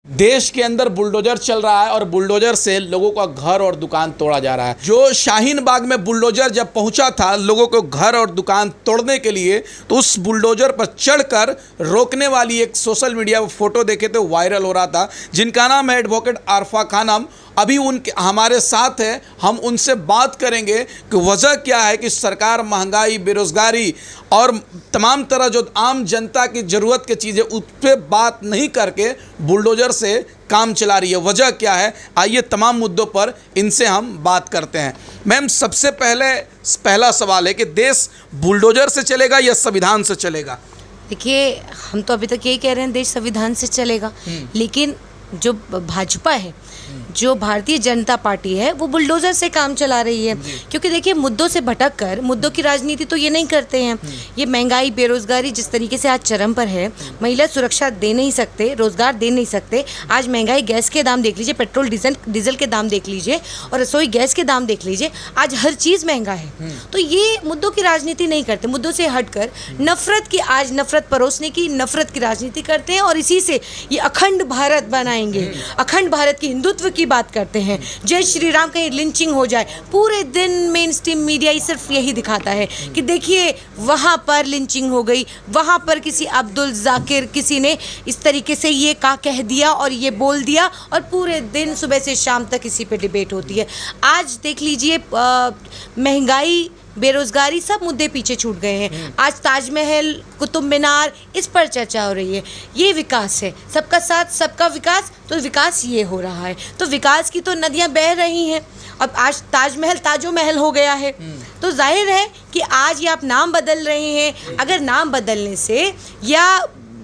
देश के अंदर बुलडोजर चल रहा है और बुलडोजर से लोगों का घर और दुकान तोड़ा जा रहा है। जो शाहीन बाग में बुलडोजर जब पहुंचा था लोगों को घर और दुकान तोड़ने के लिए, तो उस बुलडोजर पर चढ़कर रोकने वाली एक सोशल मीडिया पर फोटो देखे तो वायरल हो रहा था, जिनका नाम है एडवोकेट आरफा खानम। अभी उनके हमारे साथ है, हम उनसे बात करेंगे कि वजह क्या है कि सरकार महंगाई, बेरोजगारी और तमाम तरह जो आम जनता की ज़रूरत की चीज़ें उस पर बात नहीं करके बुलडोजर से काम चला रही है। वजह क्या है, आइए तमाम मुद्दों पर इनसे हम बात करते हैं। मैम, सबसे पहला सवाल है कि देश बुलडोजर से चलेगा या संविधान से चलेगा? देखिए, हम तो अभी तक यही कह रहे हैं देश संविधान से चलेगा, लेकिन जो भाजपा है, जो भारतीय जनता पार्टी है, वो बुलडोजर से काम चला रही है। क्योंकि देखिए, मुद्दों से भटक कर मुद्दों की राजनीति तो ये नहीं करते हैं। ये महंगाई, बेरोजगारी जिस तरीके से आज चरम पर है, महिला सुरक्षा दे नहीं सकते, रोजगार दे नहीं सकते। आज महंगाई, गैस के दाम देख लीजिए, पेट्रोल डीजल के दाम देख लीजिए और रसोई गैस के दाम देख लीजिए। आज हर चीज़ महंगा है। तो ये मुद्दों की राजनीति नहीं करते, मुद्दों से हटकर नफरत परोसने की, नफरत की राजनीति करते हैं और इसी से ये अखंड भारत बनाएंगे, अखंड भारत की हिंदुत्व की बात करते हैं। जय श्री राम, कहीं लिंचिंग हो जाए, पूरे दिन मेन स्ट्रीम मीडिया ही सिर्फ यही दिखाता है कि देखिए वहाँ पर लिंचिंग हो गई, वहाँ पर किसी अब्दुल जाकिर किसी ने इस तरीके से ये कह दिया और ये बोल दिया, और पूरे दिन सुबह से शाम तक इसी पे डिबेट होती है। आज देख लीजिए, महंगाई, बेरोजगारी, सब मुद्दे पीछे छूट गए हैं। आज ताजमहल, कुतुब मीनार, इस पर चर्चा हो रही है। ये विकास है, सबका साथ सबका विकास। तो विकास ये हो रहा है, तो विकास की तो नदियां बह रही हैं। अब आज ताजमहल ताजो महल हो गया है, तो जाहिर है कि आज ये आप नाम बदल रहे हैं। अगर नाम बदलने से या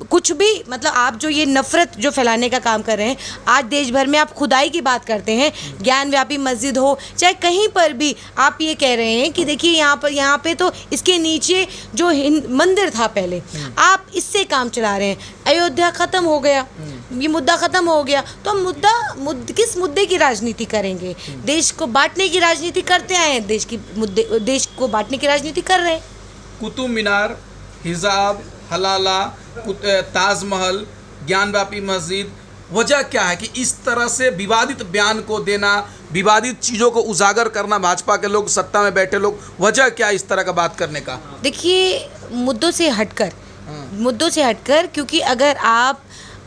कुछ भी, मतलब आप जो ये नफ़रत जो फैलाने का काम कर रहे हैं, आज देश भर में आप खुदाई की बात करते हैं, ज्ञान व्यापी मस्जिद हो चाहे कहीं पर भी आप ये कह रहे हैं कि देखिए यहाँ पे तो इसके नीचे जो मंदिर था पहले, आप इससे काम चला रहे हैं। अयोध्या ख़त्म हो गया, ये मुद्दा ख़त्म हो गया, तो हम किस मुद्दे की राजनीति करेंगे? देश को बांटने की राजनीति करते आए हैं, देश को बांटने की राजनीति कर रहे हैं। कुतुब मीनार, हिजाब, हलाला, ताजमहल, ज्ञानव्यापी मस्जिद, वजह क्या है कि इस तरह से विवादित बयान को देना, विवादित चीज़ों को उजागर करना, भाजपा के लोग, सत्ता में बैठे लोग, वजह क्या इस तरह का बात करने का? देखिए, मुद्दों से हटकर क्योंकि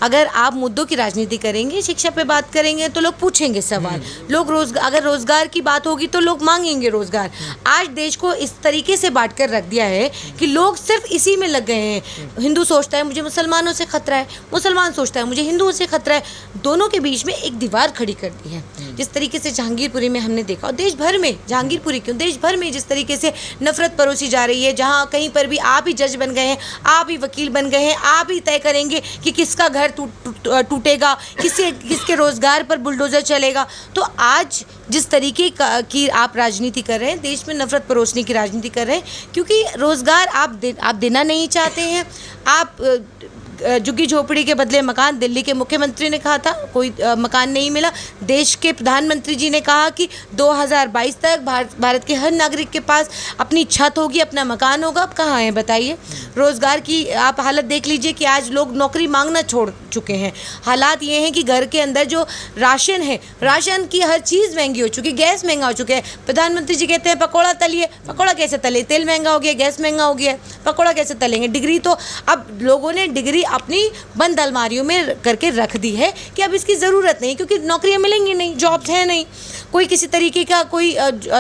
अगर आप मुद्दों की राजनीति करेंगे, शिक्षा पे बात करेंगे, तो लोग पूछेंगे सवाल। लोग अगर रोजगार की बात होगी तो लोग मांगेंगे रोजगार। आज देश को इस तरीके से बांट कर रख दिया है कि लोग सिर्फ इसी में लग गए हैं। हिंदू सोचता है मुझे मुसलमानों से खतरा है, मुसलमान सोचता है मुझे हिंदुओं से खतरा है। दोनों के बीच में एक दीवार खड़ी कर दी है। जिस तरीके से जहांगीरपुरी में हमने देखा, और देश भर में, जहांगीरपुरी क्यों, देश भर में जिस तरीके से नफरत परोसी जा रही है, जहाँ कहीं पर भी आप ही जज बन गए हैं, आप ही वकील बन गए हैं, आप ही तय करेंगे कि किसका घर टूटेगा, किसके रोजगार पर बुलडोजर चलेगा। तो आज जिस तरीके की आप राजनीति कर रहे हैं, देश में नफरत परोसने की राजनीति कर रहे हैं, क्योंकि रोजगार आप देना नहीं चाहते हैं। आप झुग्गी झोपड़ी के बदले मकान, दिल्ली के मुख्यमंत्री ने कहा था कोई मकान नहीं मिला। देश के प्रधानमंत्री जी ने कहा कि 2022 तक भारत के हर नागरिक के पास अपनी छत होगी, अपना मकान होगा। अब कहाँ है बताइए? रोज़गार की आप हालत देख लीजिए कि आज लोग नौकरी मांगना छोड़ चुके हैं। हालात ये हैं कि घर के अंदर जो राशन है, राशन की हर चीज़ महंगी हो चुकी है, गैस महंगा हो चुका है। प्रधानमंत्री जी कहते हैं पकौड़ा तलिए, पकौड़ा कैसे तले? तेल महंगा हो गया, गैस महंगा हो गया है, पकौड़ा कैसे तलेंगे? डिग्री तो अब लोगों ने डिग्री अपनी बंद अलमारियों में करके रख दी है कि अब इसकी ज़रूरत नहीं, क्योंकि नौकरियां मिलेंगी नहीं, जॉब्स हैं नहीं, कोई किसी तरीके का कोई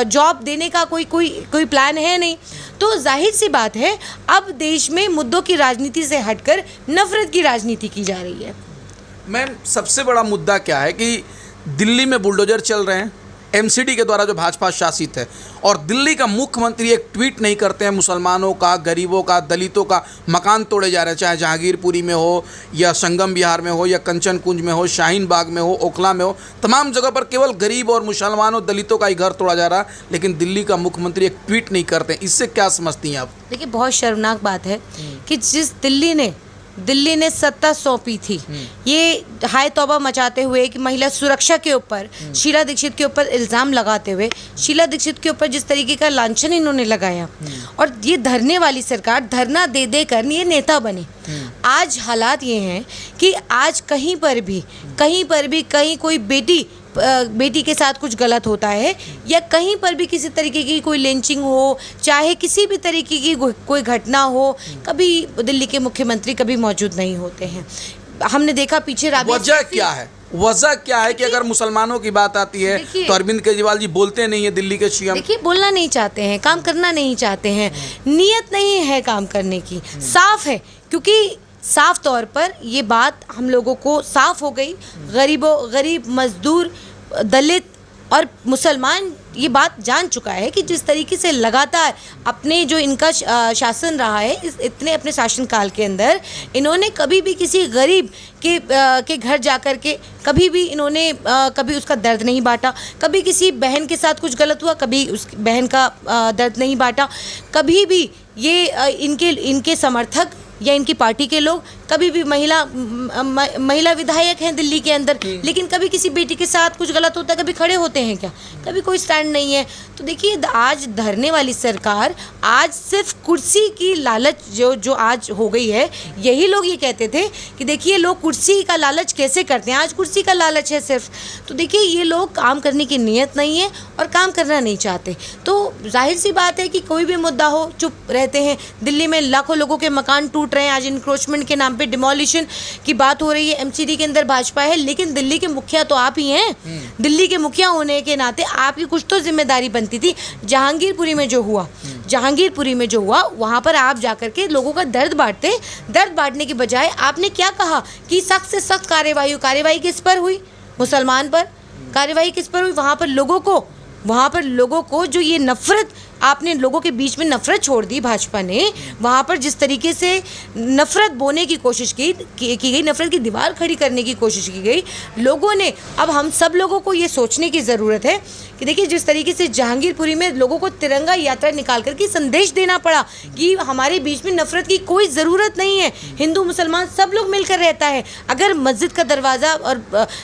जॉब देने का कोई प्लान है नहीं। तो जाहिर सी बात है, अब देश में मुद्दों की राजनीति से हटकर नफरत की राजनीति की जा रही है। मैम, सबसे बड़ा मुद्दा क्या है कि दिल्ली में बुलडोजर चल रहे हैं, एमसीडी के द्वारा जो भाजपा शासित है, और दिल्ली का मुख्यमंत्री एक ट्वीट नहीं करते हैं। मुसलमानों का, गरीबों का, दलितों का मकान तोड़े जा रहे हैं, चाहे जहांगीरपुरी में हो या संगम विहार में हो या कंचन कुंज में हो, शाहीन बाग में हो, ओखला में हो, तमाम जगह पर केवल गरीब और मुसलमानों, दलितों का ही घर तोड़ा जा रहा है, लेकिन दिल्ली का मुख्यमंत्री एक ट्वीट नहीं करते हैं। इससे क्या समझती हैं आप? देखिए, बहुत शर्मनाक बात है कि जिस दिल्ली ने दिल्ली ने सत्ता सौंपी थी, ये हाय तौबा मचाते हुए कि महिला सुरक्षा के ऊपर शीला दीक्षित के ऊपर इल्ज़ाम लगाते हुए शीला दीक्षित के ऊपर जिस तरीके का लांछन इन्होंने लगाया, और ये धरने वाली सरकार धरना दे दे कर ये नेता बनी। आज हालात ये हैं कि आज कहीं पर भी कहीं कोई बेटी के साथ कुछ गलत होता है या कहीं पर भी किसी तरीके की कोई लिंचिंग हो, चाहे किसी भी तरीके की कोई घटना हो, कभी दिल्ली के मुख्यमंत्री कभी मौजूद नहीं होते हैं। हमने देखा पीछे वजह क्या है कि अगर मुसलमानों की बात आती है तो अरविंद केजरीवाल जी बोलते नहीं है दिल्ली के सीएम। देखिए, बोलना नहीं चाहते हैं, काम करना नहीं चाहते हैं, नीयत नहीं है काम करने की, साफ है। क्योंकि साफ तौर पर ये बात हम लोगों को साफ हो गई, गरीब मजदूर, दलित और मुसलमान ये बात जान चुका है कि जिस तरीके से लगातार अपने जो इनका शासन रहा है, इस इतने अपने शासनकाल के अंदर इन्होंने कभी भी किसी गरीब के घर जाकर के कभी भी इन्होंने कभी उसका दर्द नहीं बांटा, कभी किसी बहन के साथ कुछ गलत हुआ कभी उस बहन का दर्द नहीं बांटा, कभी भी ये इनके समर्थक या इनकी पार्टी के लोग कभी भी महिला विधायक हैं दिल्ली के अंदर, लेकिन कभी किसी बेटी के साथ कुछ गलत होता है कभी खड़े होते हैं क्या? कभी कोई स्टैंड नहीं है। तो देखिए, आज धरने वाली सरकार आज सिर्फ कुर्सी की लालच जो आज हो गई है, यही लोग ये कहते थे कि देखिए लोग कुर्सी का लालच कैसे करते हैं, आज कुर्सी का लालच है सिर्फ। तो देखिए, ये लोग काम करने की नीयत नहीं है और काम करना नहीं चाहते। तो जाहिर सी बात है कि कोई भी मुद्दा हो चुप रहते हैं। दिल्ली में लाखों लोगों के मकान टूट रहे हैं, आज इंक्रोचमेंट के नाम पे डिमोलिशन की बात हो रही है, एमसीडी के अंदर भाजपा है, लेकिन दिल्ली के मुखिया तो आप ही हैं। दिल्ली के मुखिया होने के नाते आपकी कुछ तो जिम्मेदारी बनती थी। जहांगीरपुरी में जो हुआ वहाँ पर आप जाकर के लोगों का दर्द बांटने की बजाय आपने क्या कहा कि सख्त से सख्त कार्यवाही किस पर हुई? मुसलमान पर कार्यवाही किस पर हुई? वहाँ पर लोगों को जो ये नफरत, आपने लोगों के बीच में नफरत छोड़ दी भाजपा ने, वहाँ पर जिस तरीके से नफरत बोने की कोशिश की गई, नफरत की दीवार खड़ी करने की कोशिश की गई लोगों ने। अब हम सब लोगों को ये सोचने की ज़रूरत है कि देखिए, जिस तरीके से जहांगीरपुरी में लोगों को तिरंगा यात्रा निकाल करके संदेश देना पड़ा कि हमारे बीच में नफरत की कोई ज़रूरत नहीं है, हिंदू मुसलमान सब लोग मिलकर रहता है। अगर मस्जिद का दरवाज़ा और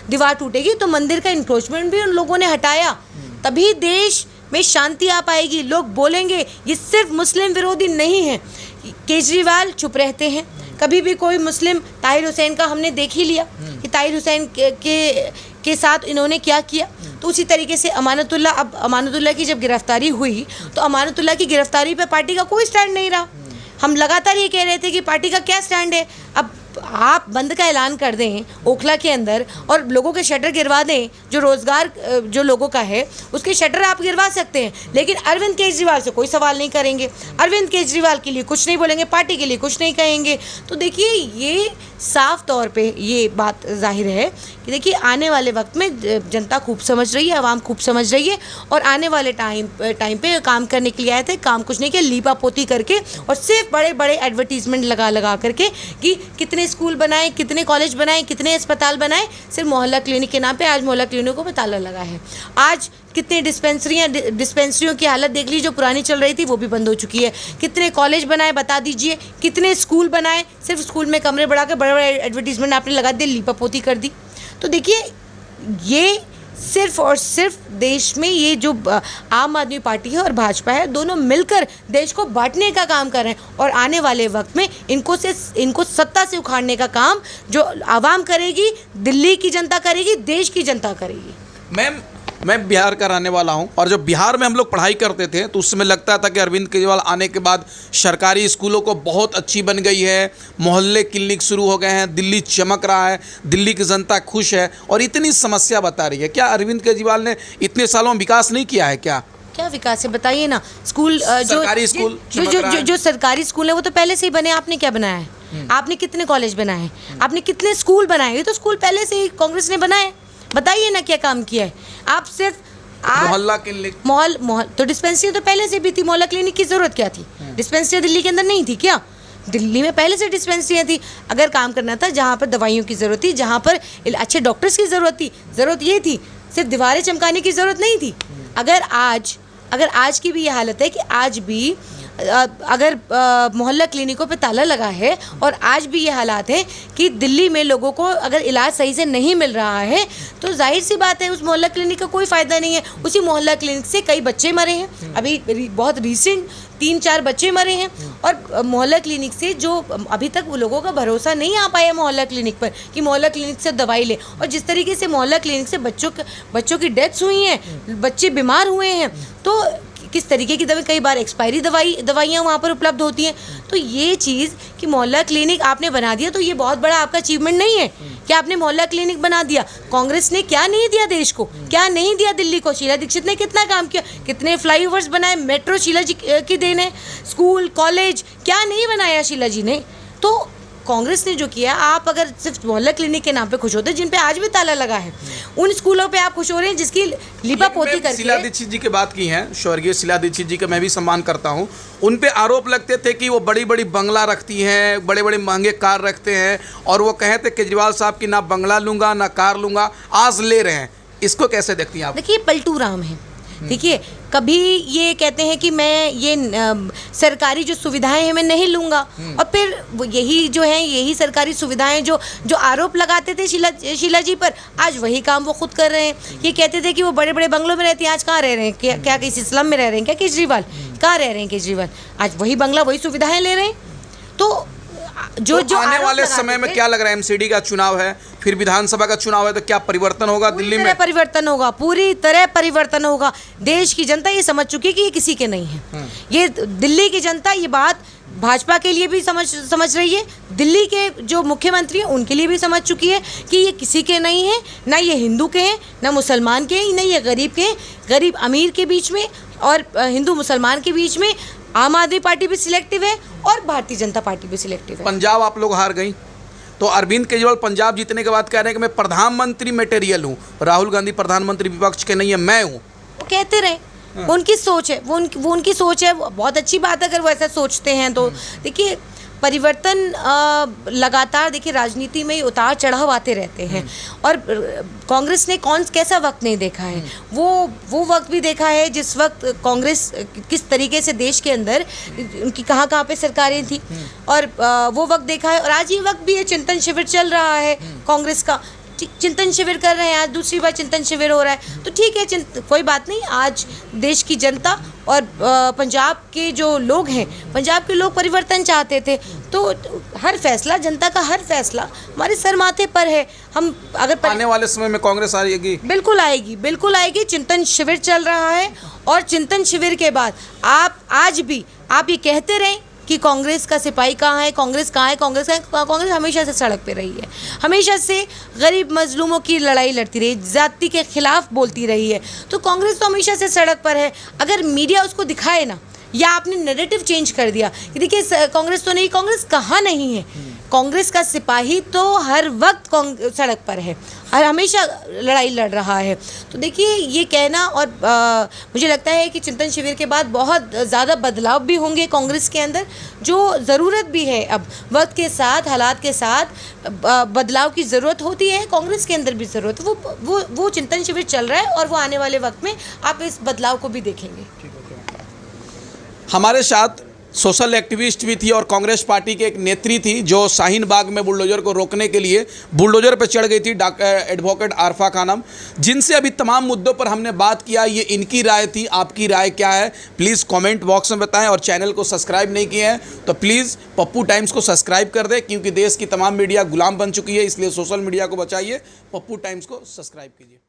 दीवार टूटेगी तो मंदिर का इंक्रोचमेंट भी उन लोगों ने हटाया, तभी देश में शांति आ पाएगी। लोग बोलेंगे ये सिर्फ मुस्लिम विरोधी नहीं है। केजरीवाल चुप रहते हैं, कभी भी कोई मुस्लिम, ताहिर हुसैन का हमने देख ही लिया कि ताहिर हुसैन के साथ इन्होंने क्या किया। तो उसी तरीके से अमानतुल्लाह की जब गिरफ्तारी हुई तो अमानतुल्लाह की गिरफ्तारी पे पार्टी का कोई स्टैंड नहीं रहा। हम लगातार ये कह रहे थे कि पार्टी का क्या स्टैंड है। अब आप बंद का ऐलान कर दें ओखला के अंदर और लोगों के शटर गिरवा दें, जो रोज़गार जो लोगों का है उसके शटर आप गिरवा सकते हैं, लेकिन अरविंद केजरीवाल से कोई सवाल नहीं करेंगे, अरविंद केजरीवाल के लिए कुछ नहीं बोलेंगे, पार्टी के लिए कुछ नहीं कहेंगे। तो देखिए, ये साफ तौर पे ये बात जाहिर है कि देखिए, आने वाले वक्त में जनता खूब समझ रही है, आवाम खूब समझ रही है, और आने वाले टाइम पे काम करने के लिए आए थे। काम कुछ नहीं किया, लीपा पोती करके और सिर्फ बड़े बड़े एडवर्टीजमेंट लगा करके कि कितने स्कूल बनाए, कितने कॉलेज बनाए, कितने अस्पताल बनाए, सिर्फ मोहल्ला क्लिनिक के नाम पे। आज मोहल्ला क्लिनिकों पे ताला लगा है। आज कितने डिस्पेंसरियों की हालत देख लीजिए, जो पुरानी चल रही थी वो भी बंद हो चुकी है। कितने कॉलेज बनाए बता दीजिए, कितने स्कूल बनाए, सिर्फ स्कूल में कमरे बढ़ा के बड़े बड़े एडवर्टीजमेंट आपने लगा दिए, लीपापोती कर दी। तो देखिए, ये सिर्फ और सिर्फ देश में ये जो आम आदमी पार्टी है और भाजपा है, दोनों मिलकर देश को बांटने का काम कर रहे हैं, और आने वाले वक्त में इनको सत्ता से उखाड़ने का काम जो आवाम करेगी, दिल्ली की जनता करेगी, देश की जनता करेगी। मैम, मैं बिहार का रहने वाला हूं, और जब बिहार में हम लोग पढ़ाई करते थे तो उस समय लगता था कि अरविंद केजरीवाल आने के बाद सरकारी स्कूलों को बहुत अच्छी बन गई है, मोहल्ले क्लिनिक शुरू हो गए हैं, दिल्ली चमक रहा है, दिल्ली की जनता खुश है, और इतनी समस्या बता रही है। क्या अरविंद केजरीवाल ने इतने सालों में विकास नहीं किया है? क्या विकास है बताइए ना। स्कूल सरकारी स्कूल जो सरकारी स्कूल है वो तो पहले से ही बने। आपने क्या बनाया है? आपने कितने कॉलेज बनाए, आपने कितने स्कूल बनाए? ये तो स्कूल पहले से ही कांग्रेस ने बनाए। बताइए ना क्या काम किया है। आप सिर्फ मोहल्ला क्लिनिक, तो डिस्पेंसरी तो पहले से भी थी। मोहल्ला क्लिनिक की जरूरत क्या थी? डिस्पेंसरी दिल्ली के अंदर नहीं थी क्या? दिल्ली में पहले से डिस्पेंसरियाँ थी। अगर काम करना था, जहाँ पर दवाइयों की ज़रूरत थी, जहाँ पर अच्छे डॉक्टर्स की ज़रूरत थी, ज़रूरत ये थी, सिर्फ दीवारें चमकाने की ज़रूरत नहीं थी। अगर आज की भी ये हालत है कि आज भी अगर मोहल्ला क्लिनिकों पे ताला लगा है और आज भी ये हालात है कि दिल्ली में लोगों को अगर इलाज सही से नहीं मिल रहा है तो जाहिर सी बात है उस मोहल्ला क्लिनिक का कोई फ़ायदा नहीं है। उसी मोहल्ला क्लिनिक से कई बच्चे मरे हैं, अभी बहुत रिसेंट 3-4 बच्चे मरे हैं। और मोहल्ला क्लिनिक से जो अभी तक वो लोगों का भरोसा नहीं आ पाया मोहल्ला क्लिनिक पर कि मोहल्ला क्लिनिक से दवाई ले, और जिस तरीके से मोहल्ला क्लिनिक से बच्चों की डेथ्स हुई हैं, बच्चे बीमार हुए हैं, तो किस तरीके की दवाई, कई बार एक्सपायरी दवाइयाँ वहाँ पर उपलब्ध होती हैं। तो ये चीज़ कि मोहल्ला क्लिनिक आपने बना दिया तो ये बहुत बड़ा आपका अचीवमेंट नहीं है कि आपने मोहल्ला क्लिनिक बना दिया। कांग्रेस ने क्या नहीं दिया देश को, क्या नहीं दिया दिल्ली को। शीला दीक्षित ने कितना काम किया, कितने फ्लाईओवर्स बनाए, मेट्रो शीला जी की देन है, स्कूल कॉलेज क्या नहीं बनाया शीला जी ने। तो कांग्रेस ने जो किया, आप अगर सिर्फ मोहल्ला क्लिनिक के नाम पे खुश होते जिन पे आज भी ताला लगा है, उन स्कूलों पे आप खुश हो रहे हैं जिसकी लिपापोती करके। शीला दीक्षित जी की बात की है, स्वर्गीय शीला दीक्षित जी का मैं भी सम्मान करता हूं। उन पे आरोप लगते थे कि वो बड़ी बड़ी बंगला रखती हैं, बड़े बड़े महंगे कार रखते हैं, और वो कहे थे केजरीवाल साहब की ना बंगला लूंगा ना कार लूंगा, आज ले रहे हैं। इसको कैसे देखती हैं आप? देखिए पलटू राम है। देखिए कभी ये कहते हैं कि मैं ये सरकारी जो सुविधाएं हैं मैं नहीं लूँगा, और फिर वो यही जो है यही सरकारी सुविधाएं जो आरोप लगाते थे शीला जी पर, आज वही काम वो खुद कर रहे हैं। ये कहते थे कि वो बड़े बड़े बंगलों में रहती हैं, आज कहाँ रह रहे हैं? क्या किसी स्लम में रह रहे हैं क्या केजरीवाल? कहाँ रह रहे हैं केजरीवाल? आज वही बंगला वही सुविधाएं ले रहे हैं। तो जो आने वाले समय में क्या लग रहा है, एमसीडी का चुनाव है, फिर विधानसभा का चुनाव है, तो क्या परिवर्तन होगा दिल्ली में? परिवर्तन होगा, पूरी तरह परिवर्तन होगा। देश की जनता ये समझ चुकी है कि ये किसी के नहीं है। ये दिल्ली की जनता ये बात भाजपा के लिए भी समझ रही है, दिल्ली के जो मुख्यमंत्री हैं उनके लिए भी समझ चुकी है कि ये किसी के नहीं है, ना ये हिंदू के हैं, ना मुसलमान के हैं, ना ये गरीब के हैं। गरीब अमीर के बीच में और हिंदू मुसलमान के बीच में आम आदमी पार्टी भी सिलेक्टिव है और भारतीय जनता पार्टी भी सिलेक्टिव है। पंजाब आप लोग हार गई, तो अरविंद केजरीवाल पंजाब जीतने के बाद कह रहे हैं कि मैं प्रधानमंत्री मटेरियल हूँ, राहुल गांधी प्रधानमंत्री विपक्ष के नहीं है, मैं हूँ। वो कहते रहे, उनकी सोच है, वो उनकी सोच है, बहुत अच्छी बात है अगर वो ऐसा सोचते हैं तो। देखिए परिवर्तन लगातार, देखिए राजनीति में उतार चढ़ाव आते रहते हैं, और कांग्रेस ने कैसा वक्त नहीं देखा है। वो वक्त भी देखा है जिस वक्त कांग्रेस किस तरीके से देश के अंदर उनकी कहाँ पे सरकारें थी, और वो वक्त देखा है। और आज ये वक्त भी है, चिंतन शिविर चल रहा है कांग्रेस का, चिंतन शिविर कर रहे हैं, आज दूसरी बार चिंतन शिविर हो रहा है। तो ठीक है, कोई बात नहीं। आज देश की जनता और पंजाब के जो लोग हैं, पंजाब के लोग परिवर्तन चाहते थे, तो हर फैसला, जनता का हर फैसला हमारे सर माथे पर है। हम अगर आने वाले समय में कांग्रेस आएगी, बिल्कुल आएगी, बिल्कुल आएगी। चिंतन शिविर चल रहा है, और चिंतन शिविर के बाद आप आज भी आप ये कहते रहें कि कांग्रेस का सिपाही कहाँ है, कांग्रेस कहाँ है, कांग्रेस हमेशा से सड़क पे रही है, हमेशा से गरीब मजलूमों की लड़ाई लड़ती रही, जाति के खिलाफ बोलती रही है। तो कांग्रेस तो हमेशा से सड़क पर है। अगर मीडिया उसको दिखाए ना, या आपने नैरेटिव चेंज कर दिया कि देखिए कांग्रेस तो नहीं, कांग्रेस कहाँ नहीं है। कांग्रेस का सिपाही तो हर वक्त सड़क पर है और हमेशा लड़ाई लड़ रहा है। तो देखिए ये कहना, और मुझे लगता है कि चिंतन शिविर के बाद बहुत ज़्यादा बदलाव भी होंगे कांग्रेस के अंदर, जो ज़रूरत भी है। अब वक्त के साथ, हालात के साथ बदलाव की ज़रूरत होती है, कांग्रेस के अंदर भी ज़रूरत। वो चिंतन शिविर चल रहा है, और वो आने वाले वक्त में आप इस बदलाव को भी देखेंगे। हमारे साथ सोशल एक्टिविस्ट भी थी और कांग्रेस पार्टी के एक नेत्री थी जो शाहीन बाग में बुलडोजर को रोकने के लिए बुलडोजर पर चढ़ गई थी, एडवोकेट आरफा खानम, जिनसे अभी तमाम मुद्दों पर हमने बात किया। ये इनकी राय थी, आपकी राय क्या है प्लीज़ कमेंट बॉक्स में बताएं, और चैनल को सब्सक्राइब नहीं किए हैं तो प्लीज़ पप्पू टाइम्स को सब्सक्राइब कर दें, क्योंकि देश की तमाम मीडिया गुलाम बन चुकी है, इसलिए सोशल मीडिया को बचाइए, पप्पू टाइम्स को सब्सक्राइब कीजिए।